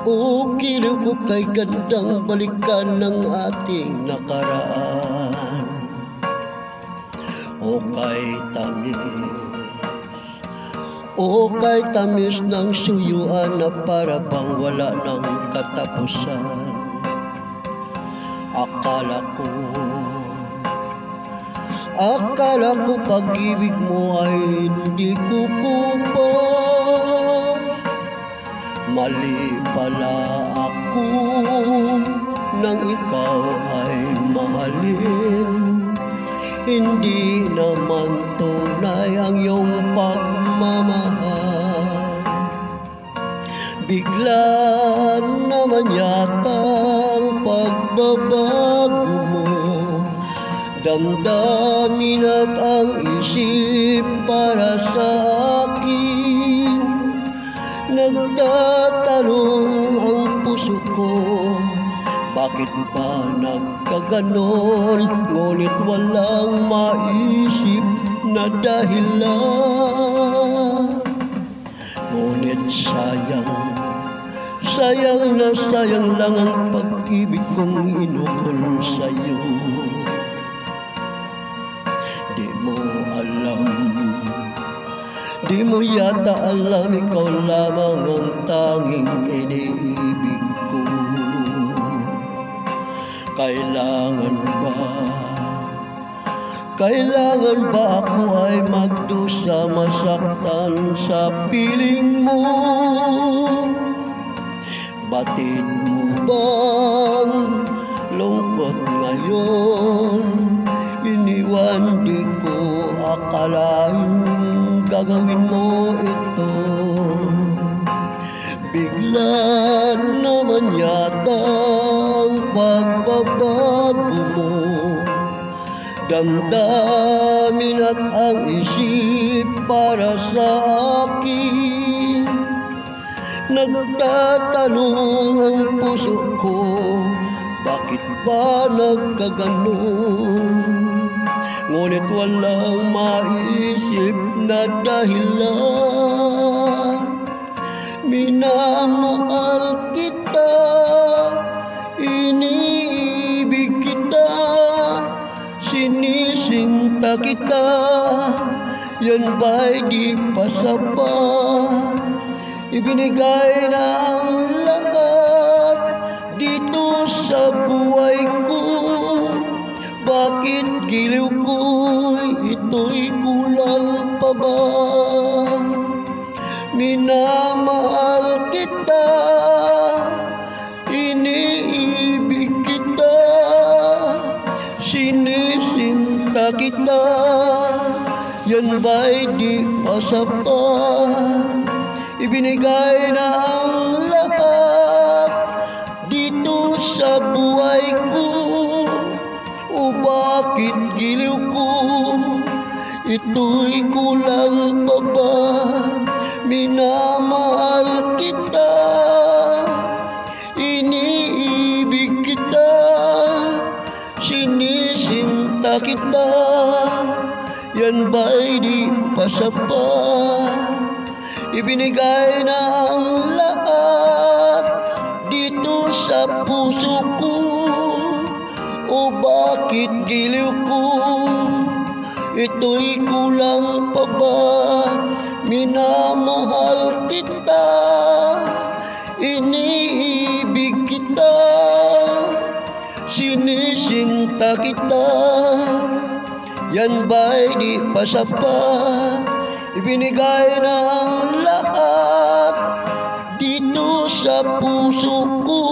O giliw ko kay gandang balikan ng ating nakaraan. O kay tamis ng suyuan na para bang wala ng katapusan. Akala ko pag-ibig mo ay hindi kukupas. Mali pala ako nang ikaw ay mahalin. Hindi naman tunay ang iyong pagmamahal. Bigla naman yata ang pagbabago mo. Damdamin at ang isip para sa akin. Nagtatanong ang puso ko, bakit ba nagkaganon? Ngunit walang maisip na dahilan. Ngunit sayang na sayang lang ang pag-ibig kong inukol sa'yo. Di mo yata alam, ikaw lamang ang tanging iniibig ko. Kailangan ba ako ay magdusa, masaktan sa piling mo? Batid mo bang lungkot ngayon? Iniwan di ko akalain gagawin mo ito. Bigla naman yata ang pagbabago mo. Damdamin at ang isip para sa akin. Nagtatanong ang puso ko, bakit ba nagkaganon? Ngunit walang maisip na dahilan. Minamahal kita, iniibig kita, sinisinta kita, yan ba'y di pa sapat? Ibinigay na ang lahat dito sa buhay ko. Bakit giliw ko, ito'y kulang pa ba? Minamahal kita, iniibig kita, sinisinta kita, yan ba'y di pa sapat? Ibinigay na ang lahat dito sa buhay ko. O bakit giliw ko, ito'y kulang pa ba? Minamahal kita, iniibig kita, sinisinta kita, yan ba'y di pa sapat? Ibinigay na ang lahat dito sa puso ko. O bakit giliw ko, ito'y kulang pa ba? Minamahal kita, iniibig kita, sinisinta kita, yan ba'y di pa sapat? Ibinigay na ang lahat dito sa puso ko.